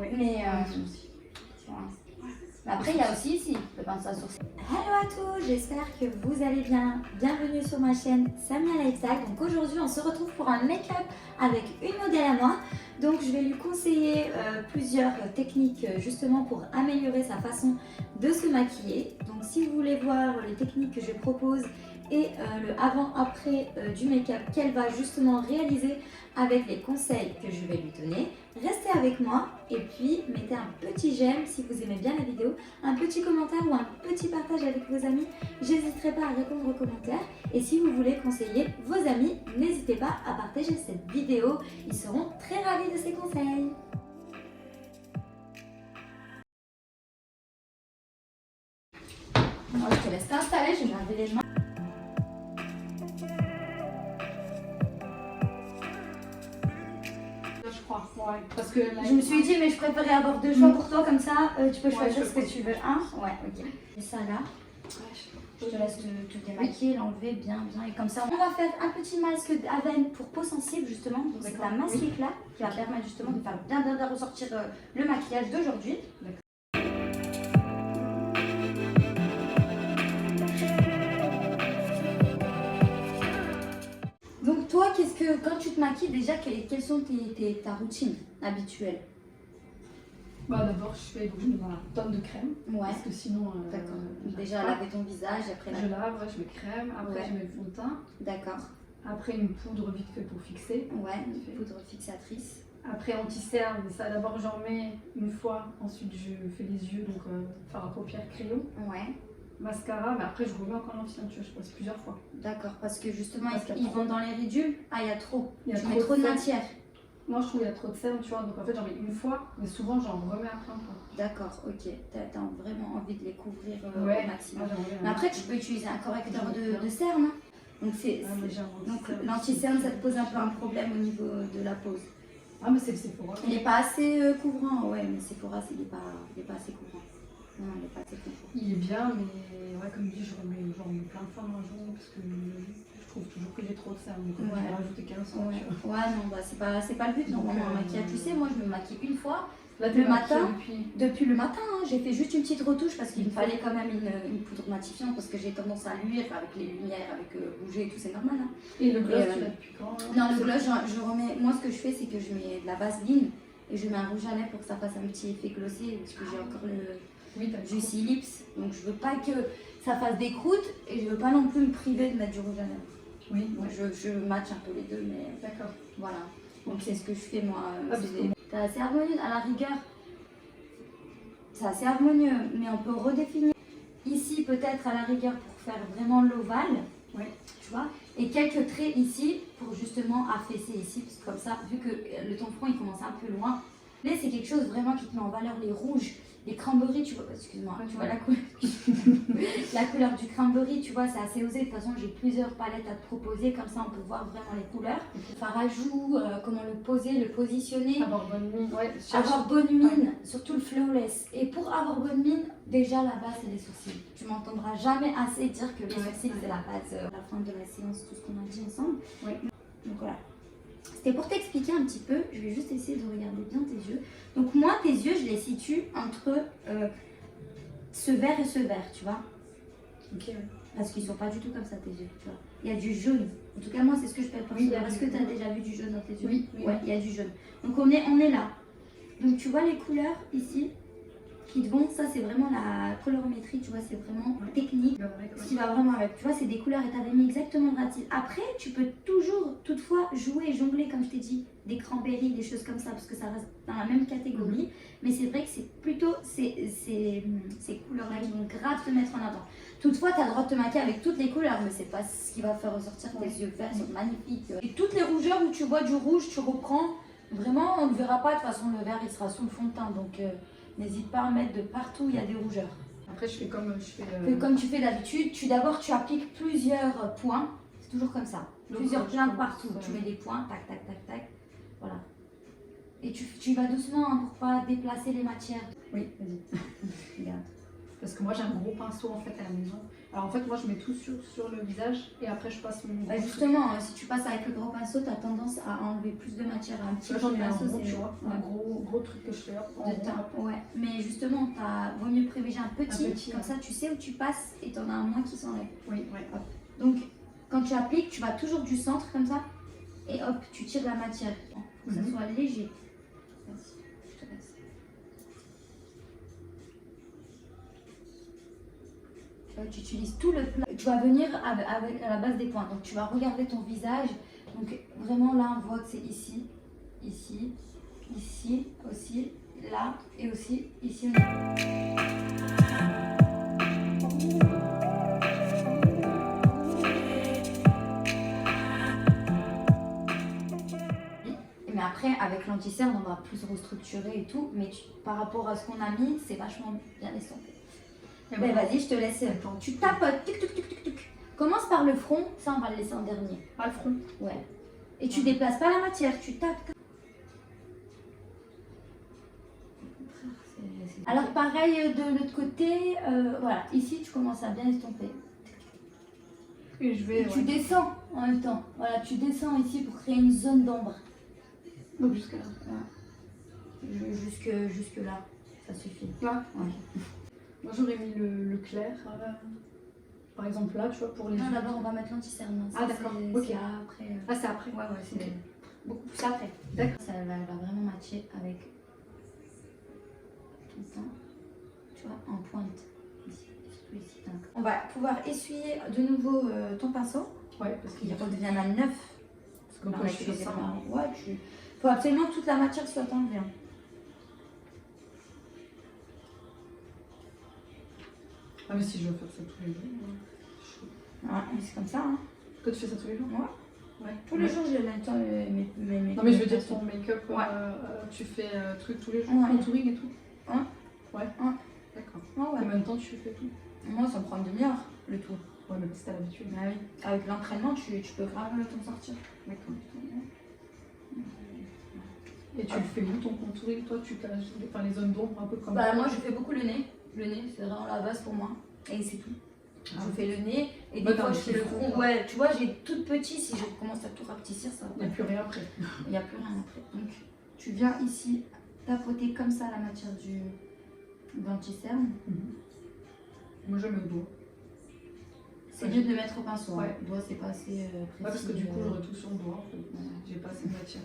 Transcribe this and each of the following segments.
Oui. Mais Ouais. après, il y a aussi ici le pinceau à sourcils. Hello à tous, j'espère que vous allez bien. Bienvenue sur ma chaîne Samia Lifestyle. Donc aujourd'hui, on se retrouve pour un make-up avec une modèle à moi. Donc je vais lui conseiller plusieurs techniques justement pour améliorer sa façon de se maquiller. Donc si vous voulez voir les techniques que je propose et le avant-après du make-up qu'elle va justement réaliser avec les conseils que je vais lui donner, restez avec moi et puis mettez un petit j'aime si vous aimez bien la vidéo, un petit commentaire ou un petit partage avec vos amis. J'hésiterai pas à répondre aux commentaires et si vous voulez conseiller vos amis, n'hésitez pas à partager cette vidéo. Ils seront très ravis de ces conseils. Moi, je te laisse t'installer, je vais laver les mains. Je crois, ouais. Parce que là, Je me suis dit, mais je préférais avoir deux choix pour toi, comme ça, tu peux choisir ce que tu veux. Hein? Ouais, ok. Et ça là, je te laisse te démaquiller, l'enlever bien, et comme ça. On va faire un petit masque à veine pour peau sensible, justement. Donc c'est un masque éclat qui va permettre justement de faire bien ressortir le maquillage d'aujourd'hui. Donc toi, quand tu te maquilles déjà, quelles sont ta routine habituelle? bah, d'abord, je fais une tonne de crème. Ouais. Parce que sinon. D'accord. Déjà laver ton visage, après je lave, ouais, je mets crème, après je mets le fond de teint. D'accord. Après une poudre vite fait pour fixer. Ouais, une poudre fixatrice. Après anti-cerne, ça d'abord j'en mets une fois, ensuite je fais les yeux, donc fard à paupières crayon. Ouais. Mascara, mais après je remets encore l'anti-ceinture, je passe plusieurs fois. D'accord, parce que justement Parce ils vont dans les ridules. Ah, il y a trop. Il y a tu mets trop de matière. Moi je trouve qu'il y a trop de cerne, tu vois, donc en fait j'en mets une fois, mais souvent j'en remets après encore. D'accord, ok. T'as vraiment envie de les couvrir ouais, au maximum. Mais après tu peux utiliser un correcteur de cerne. Hein. Donc l'anti-cerne, ça te pose un peu un problème au niveau de la pose. Ah mais c'est le Sephora. Il n'est pas assez couvrant, ouais, mais Sephora, il n'est pas assez couvrant. Non, il n'est pas assez couvrant. Il est bien, mais ouais, comme je dis, je remets plein de fois dans la journée parce que je trouve toujours que j'ai trop de cerne, donc je vais rajouter 15 ouais. Ouais, non, bah c'est pas le but, normalement un maquillage. Tu sais, moi je me maquille une fois. Là, le matin, depuis le matin, hein, j'ai fait juste une petite retouche parce qu'il me fallait quand même une poudre matifiante parce que j'ai tendance à luire avec les lumières, avec bouger et tout, c'est normal. Hein. Et le gloss, tu l'as depuis quand? Non, le gloss, je remets. Moi, ce que je fais, c'est que je mets de la vaseline et je mets un rouge à lèvres pour que ça fasse un petit effet glossé parce que j'ai encore le Juicy Lips. Donc, je veux pas que ça fasse des croûtes et je veux pas non plus me priver de mettre du rouge à lèvres. Oui, je match un peu les deux, mais d'accord. Voilà. Donc, c'est ce que je fais moi. C'est assez harmonieux, à la rigueur, c'est assez harmonieux, mais on peut redéfinir ici peut-être à la rigueur pour faire vraiment l'ovale, tu vois, et quelques traits ici pour justement affaisser ici, parce que comme ça, vu que le ton front il commence un peu loin, là c'est quelque chose vraiment qui te met en valeur les rouges, les cranberries, tu vois, excuse-moi, tu vois la couleur, la couleur du cranberry, tu vois, c'est assez osé. De toute façon, j'ai plusieurs palettes à te proposer, comme ça on peut voir vraiment les couleurs. Le fard à joues, comment le poser, le positionner. Avoir bonne mine, avoir bonne mine, surtout le flawless. Et pour avoir bonne mine, déjà la base c'est les sourcils. Tu m'entendras jamais assez dire que les sourcils c'est la base. À la fin de la séance, tout ce qu'on a dit ensemble. Donc voilà. C'était pour t'expliquer un petit peu, je vais juste essayer de regarder bien tes yeux. Donc moi, tes yeux, je les situe entre ce vert et ce vert, tu vois. Ok. Parce qu'ils sont pas du tout comme ça, tes yeux, tu vois. Il y a du jaune. En tout cas, moi, c'est ce que je peux percevoir. Est-ce que tu as déjà vu du jaune dans tes yeux? Oui. Ouais, il y a du jaune. Donc on est là. Donc tu vois les couleurs ici qui te vont, ça c'est vraiment la colorimétrie, tu vois, c'est vraiment technique, ce qui va vraiment avec, tu vois, c'est des couleurs et tu avais mis exactement le ratio. Après, tu peux toujours, toutefois, jouer et jongler, comme je t'ai dit, des cranberries, des choses comme ça, parce que ça reste dans la même catégorie, mais c'est vrai que c'est plutôt ces couleurs-là qui vont grave te mettre en avant. Toutefois, tu as le droit de te maquiller avec toutes les couleurs, mais c'est pas ce qui va faire ressortir tes yeux verts, ils sont magnifiques. Et toutes les rougeurs où tu vois du rouge, tu reprends, vraiment, on ne verra pas, de toute façon, le vert, il sera sous le fond de teint, donc... n'hésite pas à mettre de partout, il y a des rougeurs. Après, je fais comme je fais. Comme tu fais d'habitude, d'abord tu appliques plusieurs points, c'est toujours comme ça. Plusieurs points partout. Tu mets des points, tac, tac, tac, tac. Voilà. Et tu vas doucement hein, pour pas déplacer les matières. Oui, vas-y. Regarde. Parce que moi j'ai un gros pinceau en fait à la maison. Alors en fait moi je mets tout sur le visage et après je passe mon Bah justement, si tu passes avec le gros pinceau, tu as tendance à enlever plus de matière. Un petit j'en ai un pinceau, gros, c'est tu vois, un gros truc que je fais hop, en de rond, teint. hop. Ouais, mais justement, vaut mieux privilégier un petit, comme ouais. ça tu sais où tu passes et tu en as un moins qui s'enlève. Oui, ouais. Donc quand tu appliques, tu vas toujours du centre comme ça et hop, tu tires la matière. Pour que ça soit léger. Vas-y, je te laisse. Tu utilises tout le plat. Tu vas venir avec à la base des points. Donc tu vas regarder ton visage. Donc vraiment là, on voit que c'est ici, ici, ici aussi, là et aussi ici. Mais après, avec l'anti-cerne, on va plus restructurer et tout. Mais par rapport à ce qu'on a mis, c'est vachement bien estompé. Ben vas-y, je te laisse. Tu tapotes, tic, tic, tic, tic, tic. Commence par le front, ça on va le laisser en dernier. Ah, le front. Ouais. Et tu déplaces pas la matière, tu tapes. Alors pareil de l'autre côté, voilà, ici tu commences à bien estomper. Et je vais. Et tu descends en même temps. Voilà, tu descends ici pour créer une zone d'ombre. Donc jusqu'à là. Ouais. Jusque là, ça suffit. Là. Ouais. Moi j'aurais mis le clair. Par exemple là, tu vois, pour les Non, yeux. d'abord on va mettre l'anti-cerne. Ah d'accord, ok. C'est après. Ah c'est après. Ouais, c'est Ok. beaucoup plus après. D'accord. Ça va vraiment matcher avec tout le temps, tu vois, en pointe. Ici, surtout ici. Donc, on va pouvoir essuyer de nouveau ton pinceau. Ouais, parce qu'il Il y a redevient à neuf. Parce que moi je fais ça. Ouais, faut absolument que toute la matière soit enlevée. Hein. Ah mais si je veux faire ça tous les jours. Ouais, c'est comme ça. Hein. Toi tu fais ça tous les jours? Ouais. Tous les jours, j'ai le temps mes Non mais je veux dire ton make-up, ouais. Tu fais truc tous les jours, Ouais. contouring et tout? Ouais. Ouais. Ouais. D'accord. Ouais. Combien de temps tu fais tout? Moi, ça me prend une demi-heure, le tout. Ouais mais c'est à l'habitude. Ah oui. Avec l'entraînement, tu peux vraiment t'en sortir. D'accord. Et tu le fais où ton contouring? Toi tu caches les zones d'ombre un peu comme Bah moi je fais beaucoup le nez. Le nez c'est vraiment la base pour moi. Et c'est tout. Ah. Je fais le nez et Bah, des fois je fais le front, front. quoi. Ouais, tu vois, j'ai toute petite, si je commence à tout rapetissir, ça Il n'y a plus rien après. Il n'y a plus rien après. Donc tu viens ici tapoter comme ça la matière du d'anti-cerne. Moi je mets au doigt. C'est mieux de le mettre au pinceau. Ouais. Hein. Le doigt c'est pas assez précis. Ouais, parce que du coup j'aurais tout sur le doigt en fait. J'ai pas assez de matière.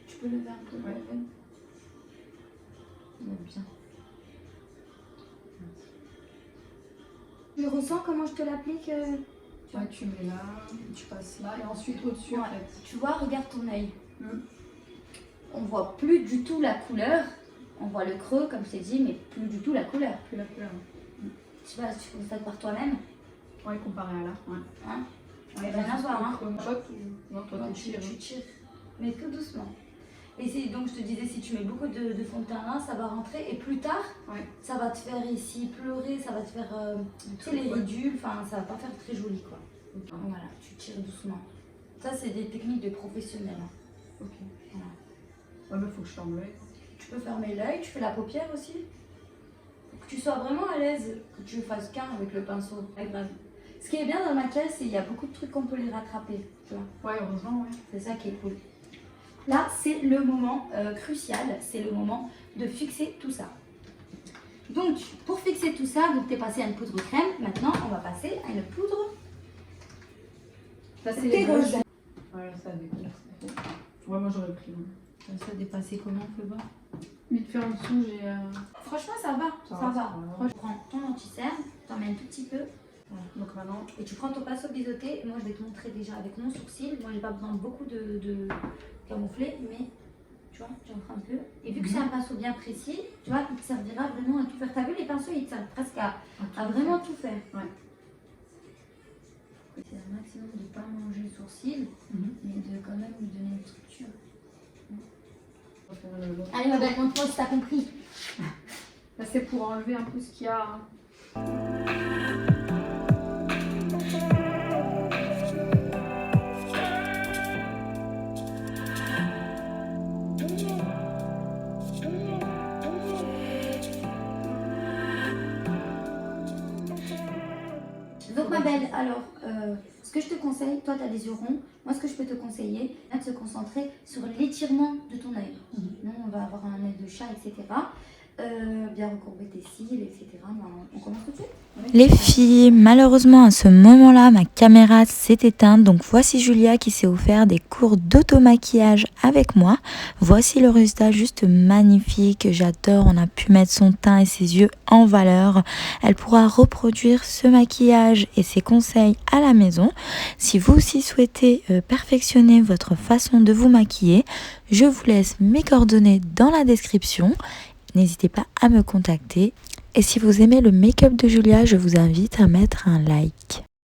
Tu peux lever un peu. Ouais. Bien. Je ressens comment je te l'applique. Ouais, tu mets là, tu passes là et ensuite au-dessus en fait. Tu vois, regarde ton œil. Mm. On voit plus du tout la couleur. On voit le creux, comme je t'ai dit, mais plus du tout la couleur. Plus la couleur. Tu vas, tu constates par toi-même. Ouais, comparé à là. Ouais. Hein, ouais, rien à voir. Hein. Non, toi Non, tu tires. tu tires. Mais tout doucement. Et c'est donc je te disais, si tu mets beaucoup de fond de teint là, ça va rentrer. Et plus tard, Ouais. ça va te faire ici pleurer, ça va te faire tu sais, les ridules. Enfin, ça va pas faire très joli quoi. Voilà, tu tires doucement. Ça, c'est des techniques de professionnels. Hein. Ok. Voilà. Ouais, mais faut que je ferme l'œil. Tu peux fermer l'œil, tu fais la paupière aussi. Pour que tu sois vraiment à l'aise, que tu fasses qu'un avec le pinceau. Ce qui est bien dans le maquillage, c'est qu'il y a beaucoup de trucs qu'on peut les rattraper. Tu vois. Ouais, heureusement, ouais. C'est ça qui est cool. Là, c'est le moment crucial, c'est le moment de fixer tout ça. Donc, pour fixer tout ça, donc tu es passé à une poudre crème. Maintenant, on va passer à une poudre Là, c'est les terreuse. blushs. Ouais, ça dépasse. Ouais, moi j'aurais pris. Ouais. Ça dépassé comment, fais voir. Vite fait en dessous, j'ai. Franchement, ça va. Ça Ça va. va. Tu prends ton anti-cerne, t'en mets un tout petit peu. Voilà. Donc maintenant. Et tu prends ton pinceau biseauté. Moi, je vais te montrer déjà avec mon sourcil. Moi, j'ai pas besoin de beaucoup de camoufler, mais tu vois, j'en prends un peu. Et vu que c'est un pinceau bien précis, tu vois, il te servira vraiment à tout faire. T'as vu, les pinceaux, ils te servent presque à vraiment tout faire. Ouais. C'est un maximum de ne pas manger le sourcil, mais de quand même lui donner une structure. On va faire l'autre. Allez, ma belle, montre-moi si t'as compris. Là, c'est pour enlever un peu ce qu'il y a. belle, alors, ce que je te conseille, toi tu as des yeux ronds, moi ce que je peux te conseiller, c'est de se concentrer sur l'étirement de ton œil. Nous on va avoir un œil de chat, etc. Bien recourber tes cils, etc. On commence tout de suite. Les filles, malheureusement à ce moment-là, ma caméra s'est éteinte. Donc voici Julia qui s'est offert des cours d'auto-maquillage avec moi. Voici le résultat juste magnifique. J'adore, on a pu mettre son teint et ses yeux en valeur. Elle pourra reproduire ce maquillage et ses conseils à la maison. Si vous aussi souhaitez perfectionner votre façon de vous maquiller, je vous laisse mes coordonnées dans la description. N'hésitez pas à me contacter. Et si vous aimez le make-up de Julia, je vous invite à mettre un like.